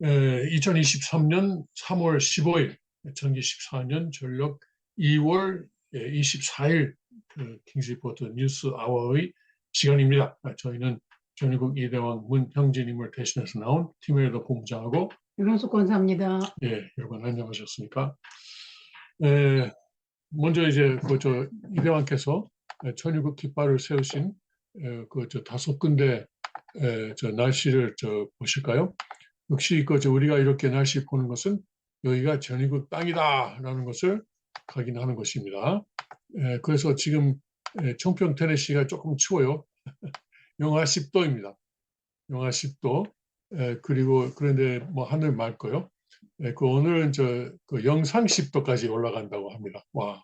2023년 3월 15일, 2024년 전력 2월 24일 그 킹스리포트 뉴스 아워의 시간입니다. 저희는 전국 이대왕 문형진님을 대신해서 나온 팀에더 본부장하고 윤원숙 권사입니다. 예, 여러분 안녕하셨습니까? 먼저 이제 저 이대왕께서 천일국 깃발을 세우신 저 5군데 저 날씨를 보실까요? 역시 우리가 이렇게 날씨 보는 것은 여기가 전일국 땅이다라는 것을 확인하는 것입니다. 그래서 지금 청평 테네시가 조금 추워요. 영하 10도입니다. 영하 10도. 그리고 그런데 뭐 하늘 맑고요. 오늘은 그 영상 10도까지 올라간다고 합니다. 와,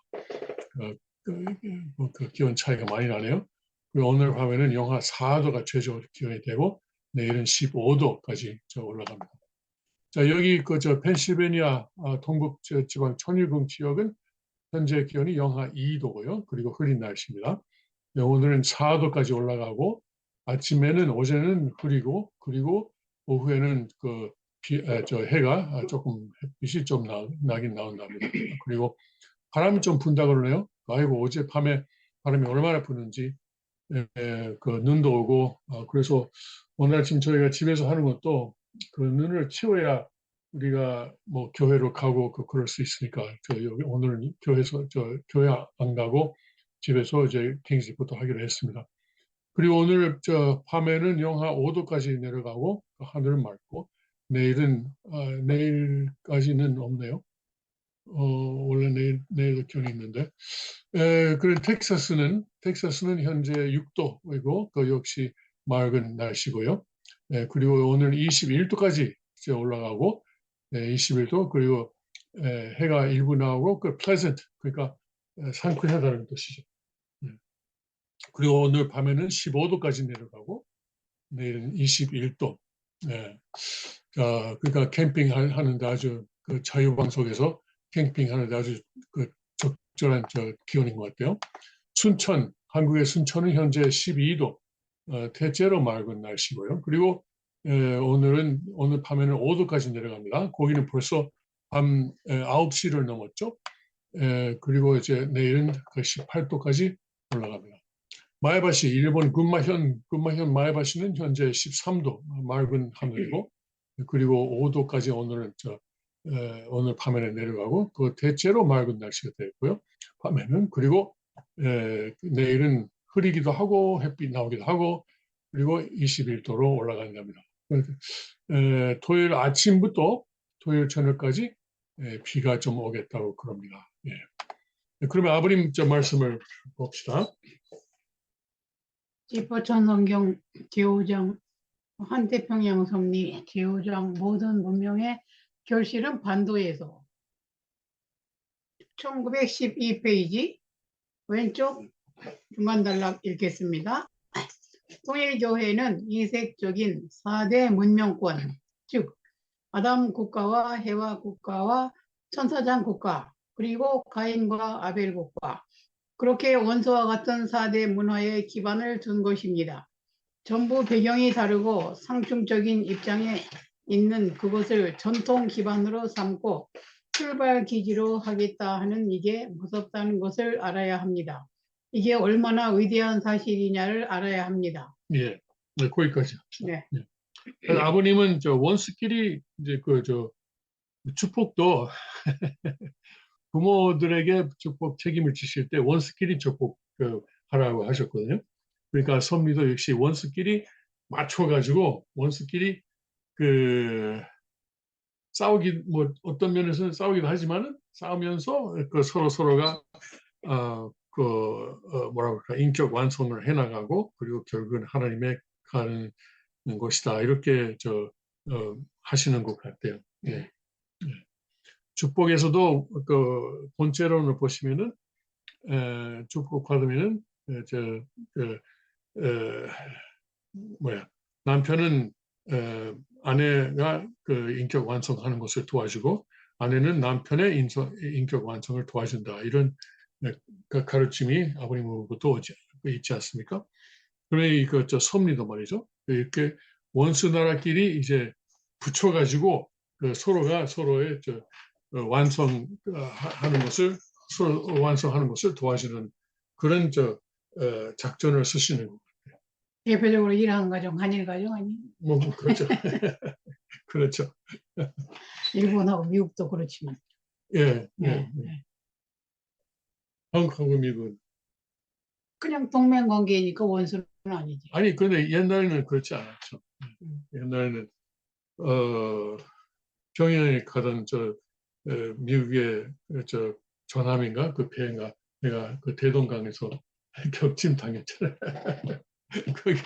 그 기온 차이가 많이 나네요. 그리고 오늘 밤에는 영하 4도가 최저 기온이 되고 내일은 15도까지 올라갑니다. 자, 여기 저 펜실베니아 동북 지방 천일궁 지역은 현재 기온이 영하 2도고요. 그리고 흐린 날씨입니다. 오늘은 4도까지 올라가고 아침에는 오전에는 흐리고 그리고 오후에는 해가 조금 햇빛이 좀 나긴 나온답니다. 그리고 바람이 좀 분다 그러네요. 아이고 어젯밤에 바람이 얼마나 부는지 그 눈도 오고 그래서 오늘 아침 저희가 집에서 하는 것도 그 눈을 치워야 우리가 뭐 교회로 가고 그럴 수 있으니까 여기 오늘은 교회 안 가고 집에서 이제 킹스리포트 하기로 했습니다. 그리고 오늘 밤에는 영하 5도까지 내려가고 하늘은 맑고 내일까지는 없네요. 원래 내일도 기온이 있는데 그리고 텍사스는 현재 6도이고 그 역시 맑은 날씨고요. 그리고 오늘 21도까지 올라가고 21도 그리고 해가 일부 나오고 그 pleasant 그러니까 상쾌하다는 뜻이죠. 그리고 오늘 밤에는 15도까지 내려가고 내일은 21도. 그러니까 캠핑 하는데 아주 그 자유방송에서 캠핑하는데 아주 그 적절한 기온인 것 같아요. 한국의 순천은 현재 12도, 대체로 맑은 날씨고요. 그리고 오늘 밤에는 5도까지 내려갑니다. 거기는 벌써 밤 9시를 넘었죠. 그리고 이제 내일은 그 18도까지 올라갑니다. 마에바시, 일본 군마현 마에바시는 현재 13도, 맑은 하늘이고, 그리고 5도까지 오늘 밤에는 내려가고, 그 대체로 맑은 날씨가 되고요. 밤에는 그리고 내일은 흐리기도 하고 햇빛 나오기도 하고, 그리고 21도로 올라간답니다. 토요일 아침부터 토요일 저녁까지 비가 좀 오겠다고 그럽니다. 그러면 아버님 말씀을 봅시다. 지포천 성경 제5장 한태평양 섭리 제5장 모든 문명의 결실은 반도에서 1912페이지 왼쪽 중간 단락 읽겠습니다. 통일교회는 이색적인 4대 문명권 즉 아담 국가와 해와 국가와 천사장 국가 그리고 가인과 아벨 국가 그렇게 원소와 같은 4대 문화의 기반을 둔 것입니다. 전부 배경이 다르고 상충적인 입장에 있는 그것을 전통 기반으로 삼고 출발 기지로 하겠다 하는 이게 무섭다는 것을 알아야 합니다. 이게 얼마나 위대한 사실이냐를 알아야 합니다. 네, 거기까지. 네. 아버님은 원수끼리 이제 축복도 부모들에게 축복 책임을 지실 때 원수끼리 축복 하라고 하셨거든요. 그러니까 섭리도 역시 원수끼리 맞춰가지고 원수끼리 싸우기 뭐 어떤 면에서는 싸우기도 하지만은 싸우면서 서로가 뭐라 그럴까 인격 완성을 해나가고 그리고 결국은 하나님의 가는 것이다 이렇게 하시는 것 같아요. 예. 축복에서도 본체론을 보시면은 축복 받으면은 남편은 아내가 인격 완성하는 것을 도와주고 아내는 남편의 인격 완성을 도와준다 이런 가르침이 아버님으로부터 있지 않습니까? 그러면 섭리도 말이죠. 이렇게 원수 나라끼리 이제 붙여가지고 그 서로가 서로의 완성하는 것을 서로 완성하는 것을 도와주는 그런 작전을 쓰시는 거. 대표적으로 일하는 가정, 한일 가정 아니? 뭐 그렇죠. 그렇죠. 일본하고 미국도 그렇지만. 예, 예, 네, 예. 네. 한국하고 미국은 그냥 동맹 관계니까 원수는 아니지. 아니 그런데 옛날에는 그렇지 않았죠. 음. 옛날에는 평양에 가던 미국의 전함인가 그 배인가 내가 그 대동강에서 격침 당했잖아요. 거기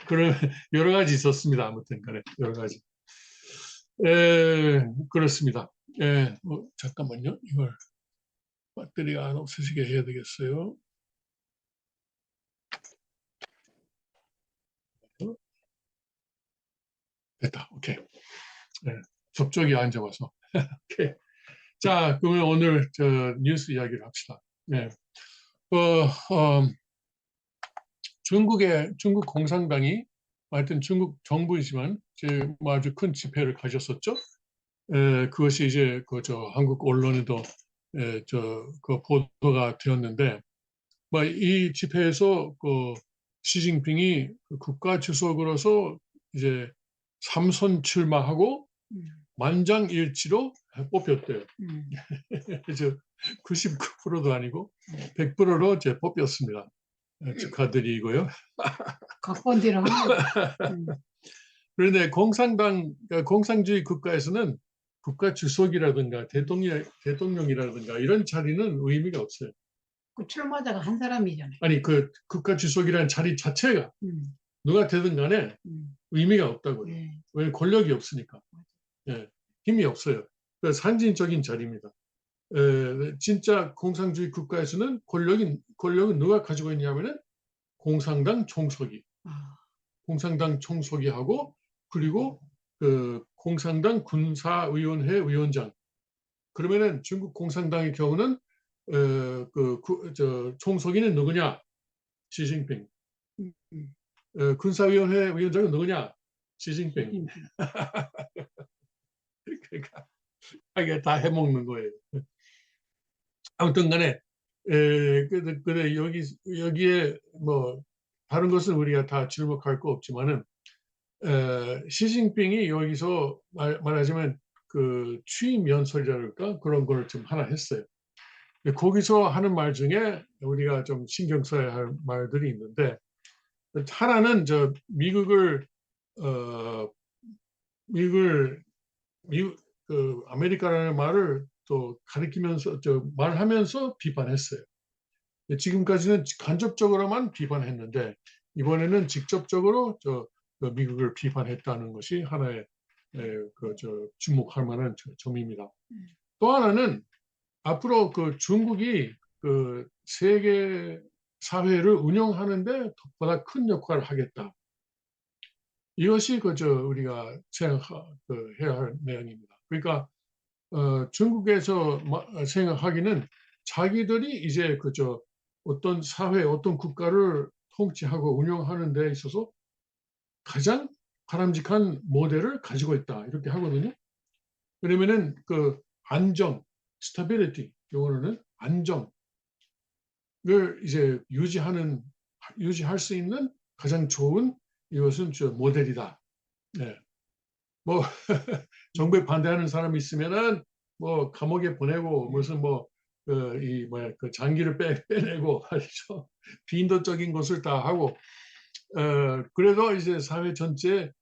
그런 여러 가지 있었습니다. 아무튼 간에 여러 가지. 그렇습니다. 잠깐만요. 이걸 배터리가 안 없으시게 해야 되겠어요. 됐다. 오케이. 접촉이 안 잡아서. 오케이. 자, 그러면 오늘 뉴스 이야기를 합시다. 네. 중국 공산당이 하여튼 중국 정부이지만 뭐 아주 큰 집회를 가졌었죠. 그것이 이제 한국 언론에도 그 보도가 되었는데, 뭐 이 집회에서 시진핑이 국가 주석으로서 이제 3선 출마하고 음. 만장일치로 뽑혔대요. 음. 그래서 99%도 아니고 100%로 이제 뽑혔습니다. 축하드리고요. 각본대로 한 거. 그런데 공산주의 국가에서는 국가 주석이라든가 대통령이라든가 이런 자리는 의미가 없어요. 그 출마자가 한 사람이잖아요. 아니 그 국가 주석이라는 자리 자체가 음. 누가 되든 간에 의미가 없다고요. 네. 왜 권력이 없으니까. 예, 힘이 없어요. 그 상징적인 자리입니다. 진짜 공산주의 국가에서는 권력은 누가 가지고 있냐면은 공산당 총석이 하고 그리고 그 공산당 군사위원회 위원장. 그러면은 중국 공산당의 경우는 총석이는 누구냐? 시진핑. 군사위원회 위원장은 누구냐? 시진핑. 그러니까 이게 다 해먹는 거예요. 아무튼 간에 근데 여기에 뭐 다른 것은 우리가 다 주목할 거 없지만은 시진핑이 여기서 말하자면 그 취임 연설이랄까 그런 걸 좀 하나 했어요. 거기서 하는 말 중에 우리가 좀 신경 써야 할 말들이 있는데 하나는 어, 미국을 그 아메리카라는 말을 또 가리키면서 말하면서 비판했어요. 지금까지는 간접적으로만 비판했는데 이번에는 직접적으로 미국을 비판했다는 것이 하나의 주목할 만한 점입니다. 또 하나는 앞으로 그 중국이 그 세계 사회를 운영하는데 보다 큰 역할을 하겠다. 이것이 우리가 생각해야 할 내용입니다. 그러니까 중국에서 생각하기는 자기들이 이제 어떤 사회, 어떤 국가를 통치하고 운영하는 데 있어서 가장 바람직한 모델을 가지고 있다. 이렇게 하거든요. 그러면은 그 안정, stability, 영어로는 안정을 이제 유지할 수 있는 가장 좋은 이것은 모델이다. 네. 뭐 정부에 반대하는 사람이 있으면은 뭐 감옥에 보내고 무슨 그 장기를 빼내고 말이죠. 비인도적인 것을 다 하고 그래도 이제 사회 전체에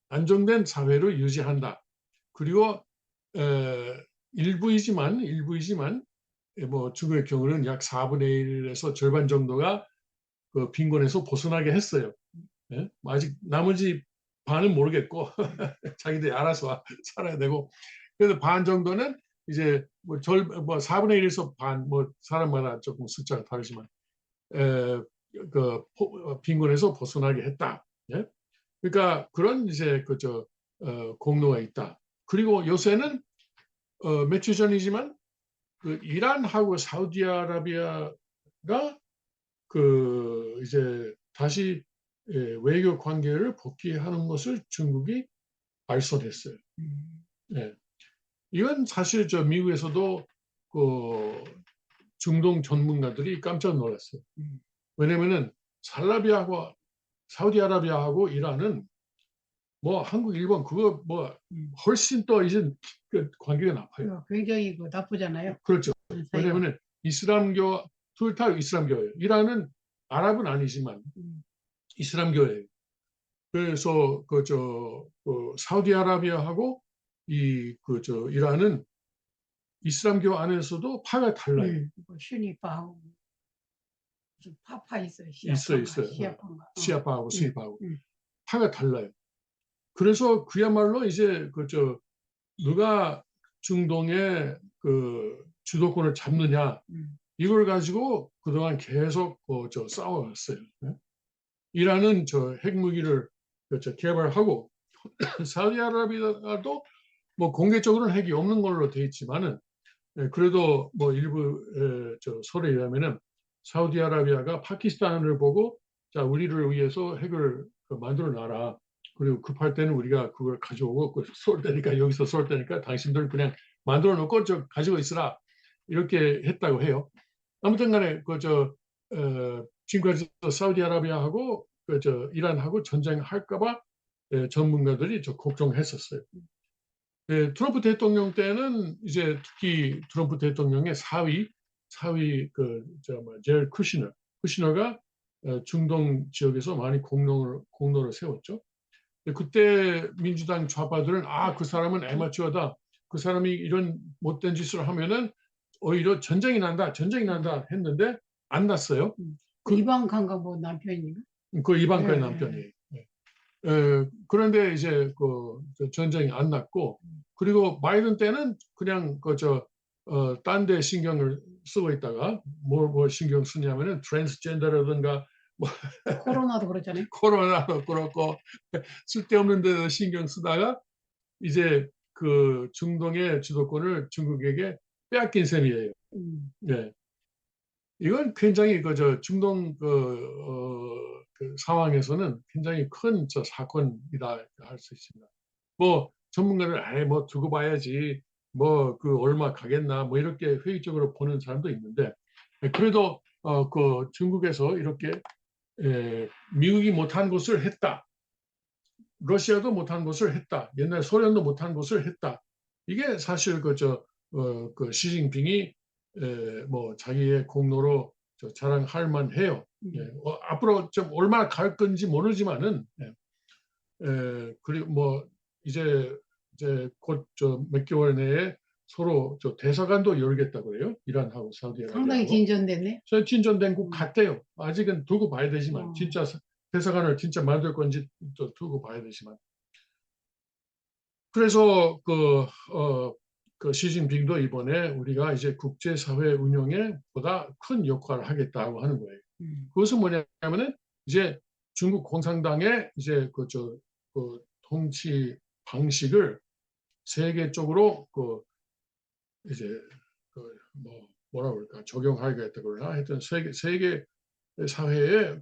안정된 사회를 유지한다. 그리고 일부이지만 뭐 중국의 경우는 약 4분의 1에서 절반 정도가 그 빈곤에서 벗어나게 했어요. 예? 아직 나머지 반은 모르겠고 자기들이 알아서 살아야 되고 그래서 반 정도는 이제 뭐 4분의 1에서 반 뭐 사람마다 조금 숫자가 다르지만 빈곤에서 벗어나게 했다. 예? 그러니까 그런 이제 공로가 있다. 그리고 요새는 몇 주 전이지만 그 이란하고 사우디아라비아가 이제 다시 외교 관계를 복귀하는 것을 중국이 발설했어요. 예. 이건 사실 저 미국에서도 그 중동 전문가들이 깜짝 놀랐어요. 왜냐면은 사우디아라비아하고 이란은 뭐 한국, 일본 그거 뭐 훨씬 더 이제 그 관계가 나빠요. 굉장히 나쁘잖아요. 그렇죠. 사이가. 왜냐면은 이슬람교, 둘 다 이슬람교예요. 이란은 아랍은 아니지만 이슬람교예요. 그래서 사우디아라비아하고 이란은 이슬람교 안에서도 파가 달라요. 슈니파하고 파파 있어요. 있어요. 시아파인가. 시아파하고 수니파하고 파가 달라요. 그래서 그야말로 이제 누가 중동의 그 주도권을 잡느냐 이걸 가지고 그동안 계속 싸워왔어요. 이란은 핵무기를 개발하고 사우디아라비아도 뭐 공개적으로는 핵이 없는 걸로 돼 있지만은 그래도 뭐 일부 설에 의하면은 사우디아라비아가 파키스탄을 보고 자 우리를 위해서 핵을 만들어 놔라. 그리고 급할 때는 우리가 그걸 가져오고 쏠 때니까 여기서 쏠 때니까 당신들 그냥 만들어 놓고 가지고 있으라 이렇게 했다고 해요. 아무튼간에 지금까지 사우디아라비아하고 이란하고 전쟁할까봐 전문가들이 걱정했었어요. 트럼프 대통령 때는 이제 특히 트럼프 대통령의 사위 제럴 쿠시너가 중동 지역에서 많이 공로를 세웠죠. 그때 민주당 좌파들은 그 사람은 애마추어다. 그 사람이 이런 못된 짓을 하면은 오히려 전쟁이 난다 했는데 안 났어요. 이방카인가 뭐 남편인가? 그 이방카의 남편이에요. 그런데 이제 전쟁이 안 났고 그리고 바이든 때는 그냥 딴 데 신경을 쓰고 있다가 뭘 신경 쓰냐면은 트랜스젠더라든가 코로나도 그렇잖아요. 코로나도 그렇고 쓸데없는 데 신경 쓰다가 이제 그 중동의 주도권을 중국에게 빼앗긴 셈이에요. 네. 이건 굉장히 중동 그 상황에서는 굉장히 큰 사건이다 할 수 있습니다. 뭐 전문가는 뭐 두고 봐야지 뭐 얼마 가겠나 뭐 이렇게 회의적으로 보는 사람도 있는데 그래도 중국에서 이렇게 미국이 못한 것을 했다. 러시아도 못한 것을 했다. 옛날 소련도 못한 것을 했다. 이게 사실 시진핑이 뭐 자기의 공로로 자랑할 만해요. 앞으로 좀 얼마나 갈 건지 모르지만은 그리고 뭐 이제 곧 몇 개월 내에 서로 대사관도 열겠다고 그래요. 이란하고 사우디아라비아하고. 상당히 진전됐네. 진전된 것 같아요. 아직은 두고 봐야 되지만 진짜 대사관을 진짜 만들 건지 또 두고 봐야 되지만. 그래서 시진핑도 이번에 우리가 이제 국제사회 운영에 보다 큰 역할을 하겠다고 하는 거예요. 그것은 뭐냐면은 이제 중국 공산당의 이제 그 통치 방식을 세계적으로 이제 뭐라 그럴까 적용하겠다 그러나 하여튼 세계 사회에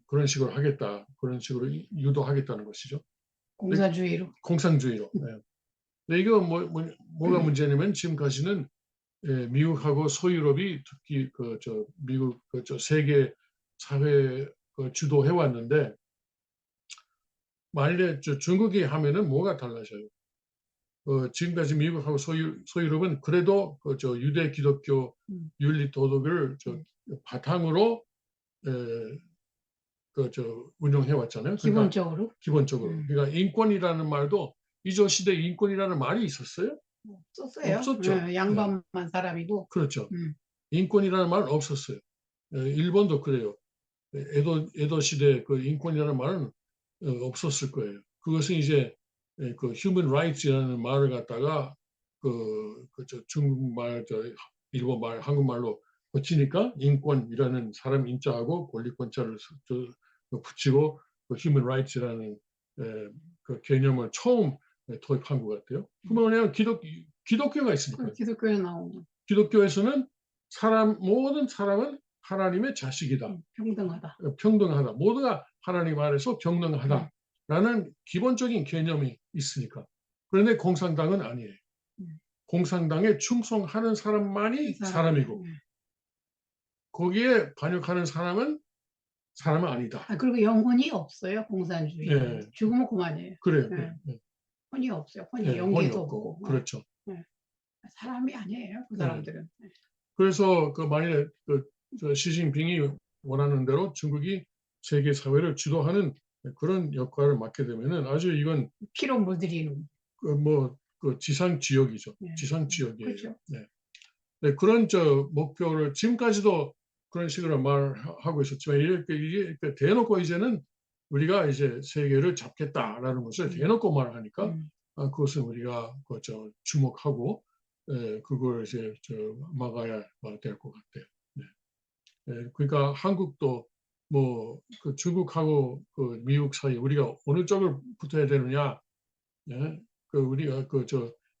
그런 식으로 하겠다 그런 식으로 유도하겠다는 것이죠. 공산주의로. 네. 근데 이거 뭐가 문제냐면 지금까지는 미국하고 소유럽이 특히 미국 세계 사회 주도해 왔는데 만일에 중국이 하면은 뭐가 달라져요? 지금까지 미국하고 소유럽은 그래도 유대 기독교 윤리 도덕을 바탕으로 운영해 왔잖아요. 기본적으로. 그러니까 인권이라는 말도 이전 시대 인권이라는 말이 있었어요? 없었어요. 없었죠. 양반만 사람이고. 그렇죠. 인권이라는 말은 없었어요. 일본도 그래요. 에도 시대 그 인권이라는 말은 없었을 거예요. 그것은 이제 human rights이라는 말을 갖다가 중국말, 일본말, 한국말로 붙이니까 인권이라는 사람 인자하고 권리권자를 붙이고 human rights이라는 그 개념을 처음 도입한 것 같아요. 그러면 기독교가 있으니까. 기독교에 나오는. 기독교에서는 모든 사람은 하나님의 자식이다. 평등하다. 평등하다. 모두가 하나님 아래서 평등하다라는 기본적인 개념이 있으니까. 그런데 공산당은 아니에요. 공산당에 충성하는 사람만이 사람이고 거기에 반역하는 사람은 아니다. 그리고 영혼이 없어요. 공산주의. 예. 죽으면 그만이에요. 그래요. 네. 예. 혼이 없어요. 혼이 예, 혼이 영계도 없고. 없고. 그렇죠. 사람이 아니에요. 그 사람들은. 그래서 만일에 시진핑이 원하는 대로 중국이 세계 사회를 주도하는 그런 역할을 맡게 되면은 아주 이건 피로 물들이는. 지상 지역이죠. 네. 지상 지역이에요. 그렇죠. 네, 그런 목표를 지금까지도 그런 식으로 말하고 있었지만 이게 대놓고 이제는 우리가 이제 세계를 잡겠다라는 것을 대놓고 말하니까 그것은 우리가 주목하고 그걸 이제 막아야 될 것 같아요. 그러니까 한국도 그 중국하고 그 미국 사이 우리가 어느 쪽을 붙어야 되느냐? 우리가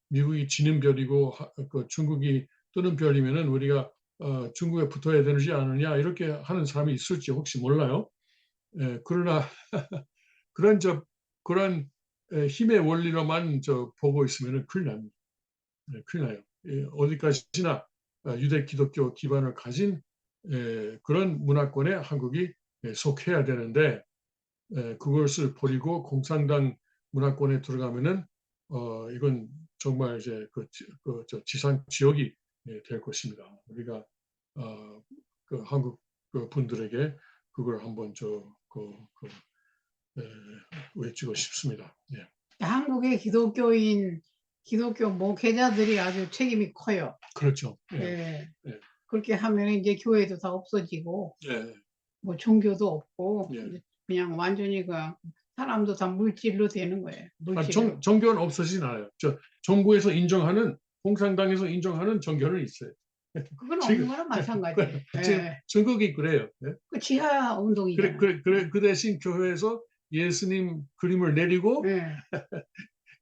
미국이 지는 별이고 중국이 뜨는 별이면은 우리가 중국에 붙어야 되는지 않느냐 이렇게 하는 사람이 있을지 혹시 몰라요. 그러나 그런 힘의 원리로만 보고 있으면은 큰일 납니다. 큰일 나요. 어디까지나 유대 기독교 기반을 가진 그런 문화권에 한국이 속해야 되는데 그것을 버리고 공산당 문화권에 들어가면은 이건 정말 이제 지상 지역이 될 것입니다. 우리가 한국 분들에게 그걸 한번 외치고 싶습니다. 한국의 기독교 목회자들이 아주 책임이 커요. 그렇죠. 그렇게 하면 이제 교회도 다 없어지고 뭐 종교도 없고 그냥 완전히 사람도 다 물질로 되는 거예요. 물질로. 종교는 없어지진 않아요. 정부에서 인정하는 공산당에서 인정하는 종교는 있어요. 그건 없는 거랑 마찬가지예요. 지금 중국이 그래요. 그 지하 운동이잖아요. 그 대신 교회에서 예수님 그림을 내리고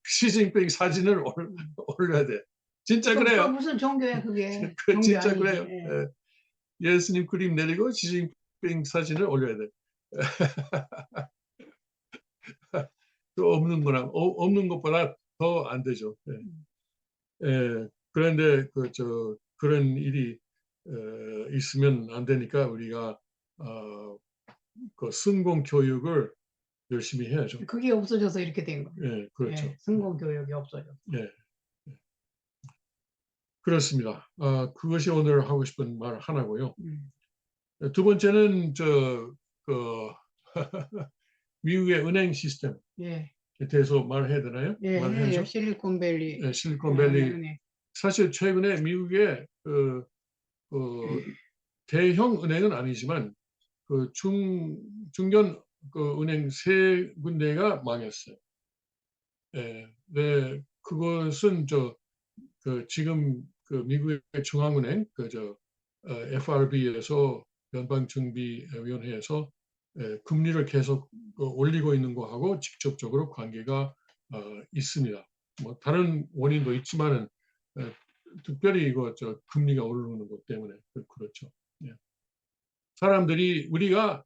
시진핑 사진을 올려야 돼. 진짜 그래요. 무슨 종교야 그게? 진짜 그래요. 예수님 그림 내리고 시진핑 사진을 올려야 돼. 없는 것보다 더 안 되죠. 그런데 그런 일이 있으면 안 되니까 우리가 순공 교육을 열심히 해야죠. 그게 없어져서 이렇게 된 거예요. 그렇죠. 순공 교육이 없어져. 그렇습니다. 그것이 오늘 하고 싶은 말 하나고요. 두 번째는 미국의 은행 시스템. 대해서 말해야 되나요? 말해야죠. 실리콘밸리. 실리콘밸리. 사실 최근에 미국의 대형 은행은 아니지만 중견 은행 세 군데가 망했어요. 그것은 지금 미국의 중앙은행 FRB에서 연방준비위원회에서 금리를 계속 올리고 있는 거하고 직접적으로 관계가 있습니다. 뭐 다른 원인도 있지만은 특별히 금리가 오르는 것 때문에 그렇죠. 사람들이 우리가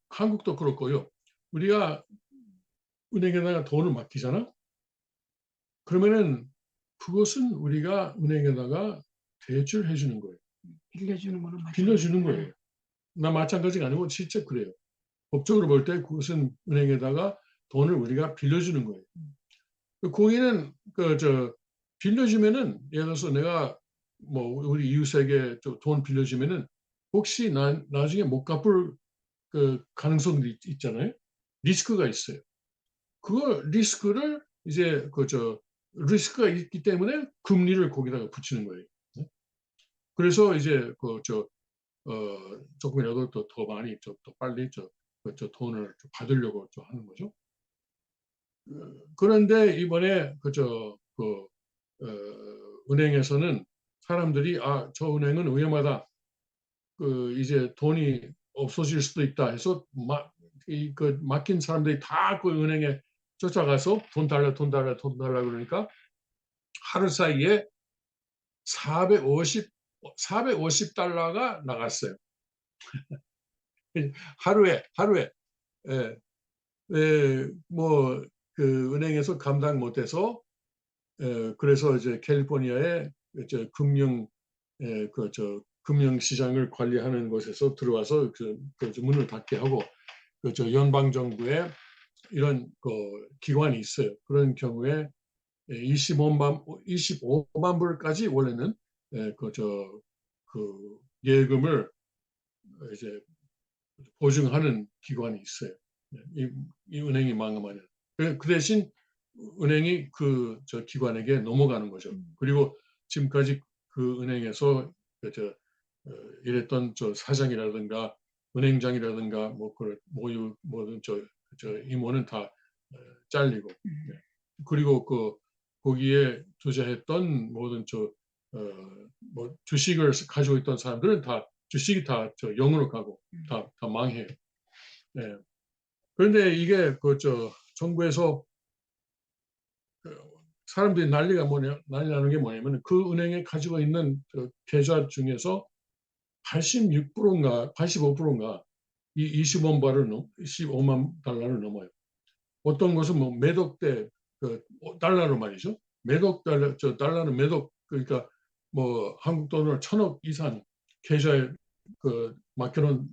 한국도 그렇고요. 우리가 은행에다가 돈을 맡기잖아. 그러면은 그것은 우리가 은행에다가 대출해 주는 거예요. 빌려주는 거는 빌려주는 거예요. 나 마찬가지가 아니고 실제 그래요. 법적으로 볼 때 그것은 은행에다가 돈을 우리가 빌려주는 거예요. 거기는 빌려주면은 예를 들어서 내가 우리 이웃에게 돈 빌려주면은 혹시 나중에 못 갚을 가능성이 있잖아요. 리스크가 있어요. 그걸 리스크를 이제 리스크가 있기 때문에 금리를 거기다가 붙이는 거예요. 그래서 이제 조금이라도 더 많이 더 빨리 돈을 받으려고 하는 거죠. 그런데 이번에 은행에서는 사람들이 저 은행은 위험하다. 이제 돈이 없어질 수도 있다 해서 맡긴 사람들이 다 그 은행에 쫓아가서 돈 달라 그러니까 하루 사이에 450 $450가 나갔어요. 하루에. 예, 뭐, 그 은행에서 감당 못해서, 그래서 이제 캘리포니아의 금융 시장을 관리하는 곳에서 들어와서 문을 닫게 하고, 연방 정부에 이런 기관이 있어요. 그런 경우에 25만 불까지 원래는 그 예금을 이제 보증하는 기관이 있어요. 이 은행이 망하면 그 대신 은행이 기관에게 넘어가는 거죠. 그리고 지금까지 그 은행에서 일했던 사장이라든가 은행장이라든가 모든 임원은 다 잘리고, 그리고 거기에 투자했던 모든 주식을 가지고 있던 사람들은 다 주식이 다 영으로 가고 다 망해요. 네. 그런데 이게 정부에서 사람들이 난리 나는 게 뭐냐면 그 은행에 가지고 있는 계좌 중에서 86%인가 85%인가 이 25만 달러를 넘어요. 어떤 것은 뭐 매독대 달러로 말이죠. 달러는 매독, 그러니까 뭐 한국 돈으로 1,000억 이상 계좌에 맡겨놓은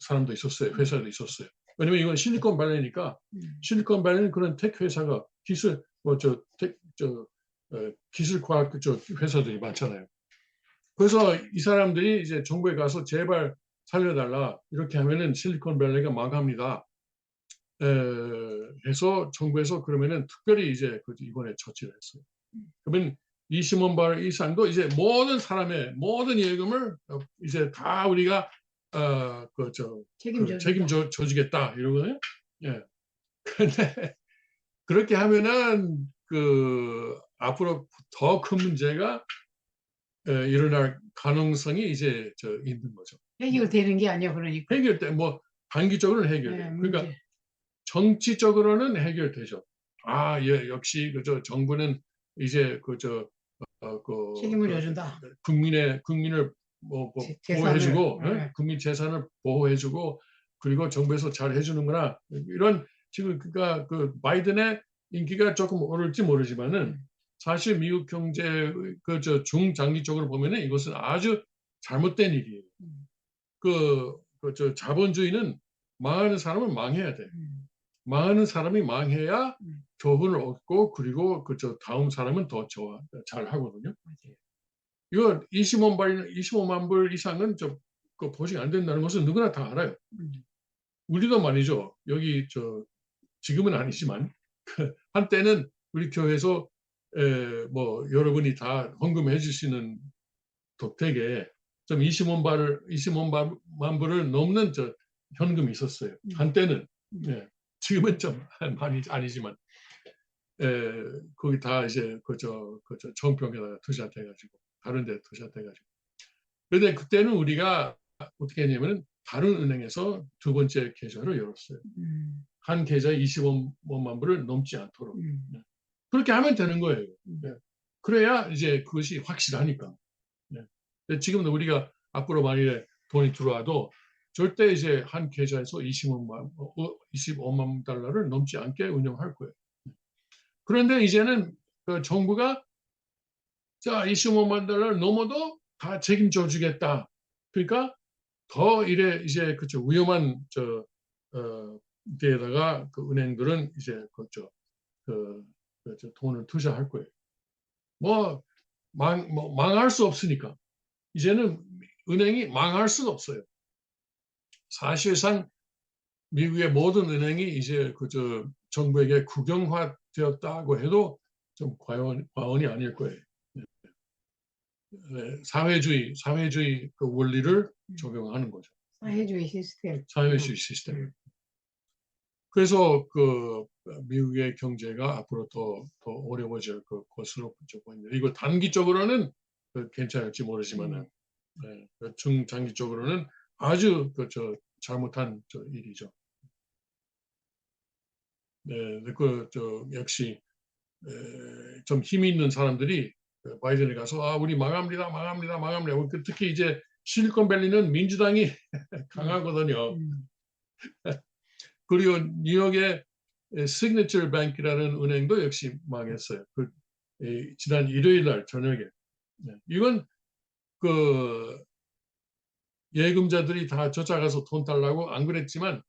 사람도 있었어요. 회사도 있었어요. 왜냐면 이건 실리콘밸리니까 실리콘밸리는 그런 테크 회사가 기술과학 회사들이 많잖아요. 그래서 이 사람들이 이제 정부에 가서 제발 살려달라, 이렇게 하면은 실리콘밸리가 망합니다. 해서 정부에서 그러면은 특별히 이제 이번에 조치를 했어요. 그러면 20만 발 이상도 이제 모든 예금을 이제 다 우리가 책임져 주겠다 이러거든요. 예. 근데 그렇게 하면은 앞으로 더 큰 문제가 일어날 가능성이 이제 있는 거죠. 해결되는 게 아니야, 그러니까. 해결돼, 뭐 단기적으로는 해결돼요. 네, 그러니까 정치적으로는 해결되죠. 역시 정부는 이제 책임을 져준다. 국민을 보호해주고, 네. 국민 재산을 보호해주고, 그리고 정부에서 잘 해주는구나. 이런 지금 그러니까 바이든의 인기가 조금 오를지 모르지만은 사실 미국 경제 중장기적으로 보면은 이것은 아주 잘못된 일이에요. 자본주의는 망하는 사람은 망해야 돼. 망하는 사람이 망해야 교훈을 얻고, 그리고 다음 사람은 더 잘 하거든요. 이거 25만 불 이상은 보증 안 된다는 것은 누구나 다 알아요. 우리도 말이죠. 여기 지금은 아니지만 한때는 우리 교회에서 뭐 여러분이 다 헌금해 주시는 덕택에 좀 25만 불을 넘는 현금이 있었어요. 한때는. 예. 지금은 좀 많이 아니지만, 거기 다 이제 정평에다가 투자돼가지고 다른 데 투자돼가지고. 그런데 그때는 우리가 어떻게 했냐면은 다른 은행에서 두 번째 계좌를 열었어요. 한 계좌에 25만 불을 넘지 않도록. 그렇게 하면 되는 거예요. 그래야 이제 그것이 확실하니까. 지금도 우리가 앞으로 만일에 돈이 들어와도 절대 이제 한 계좌에서 25만 달러를 넘지 않게 운영할 거예요. 그런데 이제는 정부가 25만 달러를 넘어도 다 책임져 주겠다. 그러니까 더 이제 위험한 데에다가 은행들은 이제 돈을 투자할 거예요. 망할 수 없으니까. 이제는 은행이 망할 수가 없어요. 사실상 미국의 모든 은행이 이제 정부에게 국영화되었다고 해도 좀 과언이 아닐 거예요. 사회주의 원리를 적용하는 거죠. 사회주의 시스템. 그래서 미국의 경제가 앞으로 더 어려워질 것으로 보입니다. 이거 단기적으로는 괜찮을지 모르지만은 중장기적으로는 아주 잘못한 일이죠. 네, 역시 좀 힘이 있는 사람들이 바이든이 가서 우리 망합니다. 특히 이제 실리콘밸리는 민주당이 강하거든요. 그리고 뉴욕의 시그니처 뱅크라는 은행도 역시 망했어요. 지난 일요일 날 저녁에. 이건 그 예금자들이 다 쫓아가서 돈 달라고 안 그랬지만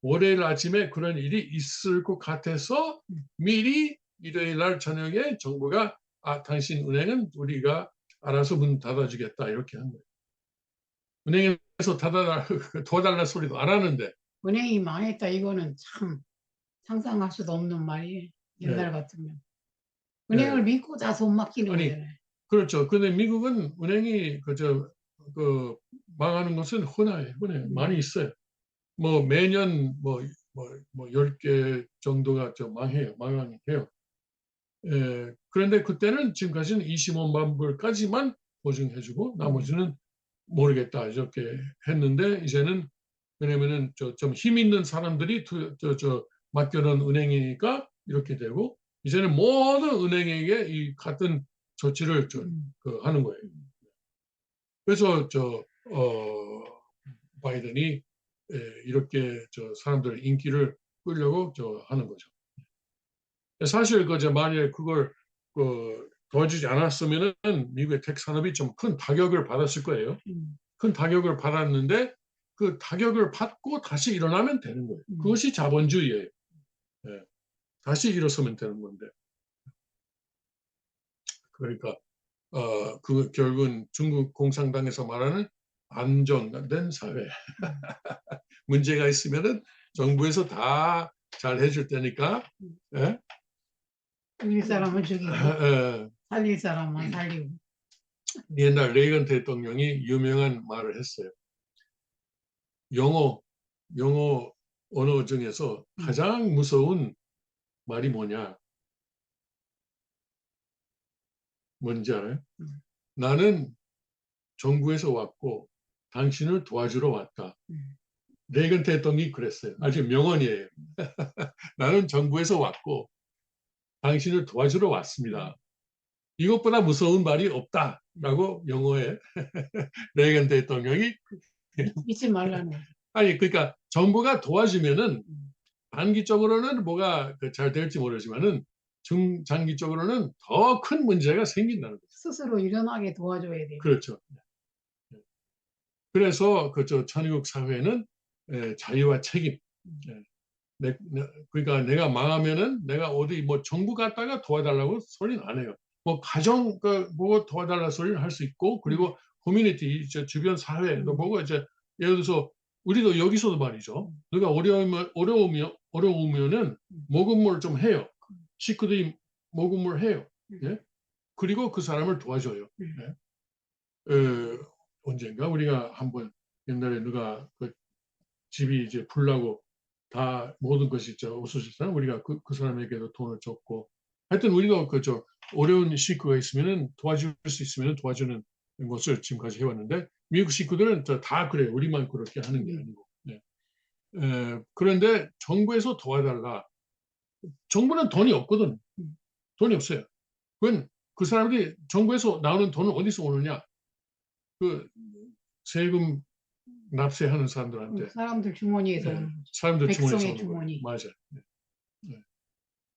월요일 아침에 그런 일이 있을 것 같아서 미리 일요일 날 저녁에 정부가 당신 은행은 우리가 알아서 문 닫아주겠다 이렇게 한 거예요. 은행에서 도와달라 소리도 안 하는데. 은행이 망했다 이거는 참 상상할 수도 없는 말이에요. 옛날 같으면. 은행을 믿고 다 돈 맡기는 거잖아요. 그렇죠. 근데 미국은 은행이 망하는 것은 흔해요. 많이 있어요. 뭐 매년 뭐 10개 정도가 망해요. 그런데 그때는 지금까지는 25만 불까지만 보증해주고 나머지는 모르겠다 이렇게 했는데 이제는 왜냐면은 좀 힘 있는 사람들이 맡겨놓은 은행이니까 이렇게 되고 이제는 모든 은행에게 이 같은 조치를 하는 거예요. 그래서 바이든이 이렇게 사람들의 인기를 끌려고 하는 거죠. 사실 만약에 그걸 도와주지 않았으면은 미국의 텍 산업이 좀 큰 타격을 받았을 거예요. 큰 타격을 받았는데 그 타격을 받고 다시 일어나면 되는 거예요. 그것이 자본주의예요. 다시 일어서면 되는 건데. 그러니까 결국은 중국 공산당에서 말하는 안정된 사회. 문제가 있으면은 정부에서 다 잘 해줄 테니까. 죽일 사람은 죽이고 살릴 사람은 살리고. 옛날 레이건 대통령이 유명한 말을 했어요. 영어 언어 중에서 가장 무서운 말이 뭐냐? 뭔지 알아요? 나는 정부에서 왔고 당신을 도와주러 왔다. 레이건 대통령이 그랬어요. 아주 명언이에요. 나는 정부에서 왔고 당신을 도와주러 왔습니다. 이것보다 무서운 말이 없다라고 영어에 레이건 대통령이 잊지 말라는. 아니 그러니까 정부가 도와주면은 단기적으로는 뭐가 잘 될지 모르지만은 중장기적으로는 더 큰 문제가 생긴다는 거죠. 스스로 일어나게 도와줘야 돼요. 그렇죠. 그래서 천의국 사회는 자유와 책임. 그러니까 내가 망하면은 내가 어디 뭐 정부 갔다가 도와달라고 소리는 안 해요. 뭐 가정 뭐 도와달라 소리를 할 수 있고 그리고 커뮤니티 주변 사회도 보고 이제 예를 들어서 우리도 여기서도 말이죠. 누가 어려우면은 모금을 좀 해요. 식구들이 모금을 해요. 그리고 그 사람을 도와줘요. 언젠가 우리가 한번 옛날에 누가 집이 이제 불나고 다 모든 것이 없어졌잖아요. 우리가 그 사람에게도 돈을 줬고 하여튼 우리도 어려운 식구가 있으면은 도와줄 수 있으면 도와주는 것을 지금까지 해왔는데 미국 식구들은 다 그래요. 우리만 그렇게 하는 게 아니고. 그런데 정부에서 도와달라. 정부는 돈이 없거든. 돈이 없어요. 그건 그 사람들이 정부에서 나오는 돈은 어디서 오느냐? 그 세금 납세하는 사람들한테. 사람들 주머니에서 오는 거죠. 사람들 주머니에서 백성의 오는 주머니. 맞아요.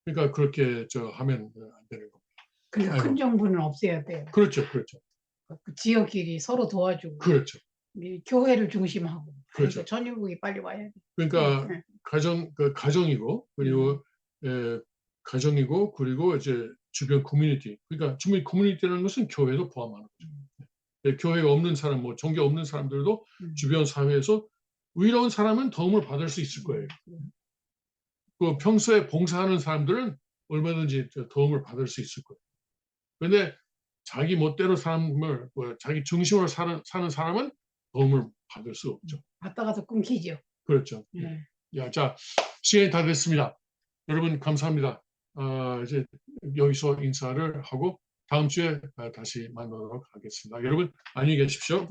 그러니까 그렇게 하면 안 되는 겁니다. 그러니까 큰 정부는 없애야 돼요. 그렇죠. 그 지역끼리 서로 도와주고. 그렇죠. 교회를 중심하고. 그렇죠. 천일국이 빨리 와야 돼. 그러니까 가정이고 그리고 가정이고 그리고 이제 주변 커뮤니티. 그러니까 주변 커뮤니티라는 것은 교회도 포함하는 거죠. 교회가 없는 사람, 뭐 종교 없는 사람들도 주변 사회에서 의로운 사람은 도움을 받을 수 있을 거예요. 그 평소에 봉사하는 사람들은 얼마든지 도움을 받을 수 있을 거예요. 그런데 자기 멋대로 사람을 자기 중심으로 사는 사람은 도움을 받을 수 없죠. 받다가도 끊기죠. 그렇죠. 자, 시간이 다 됐습니다. 여러분 감사합니다. 이제 여기서 인사를 하고 다음 주에 다시 만나도록 하겠습니다. 여러분 안녕히 계십시오.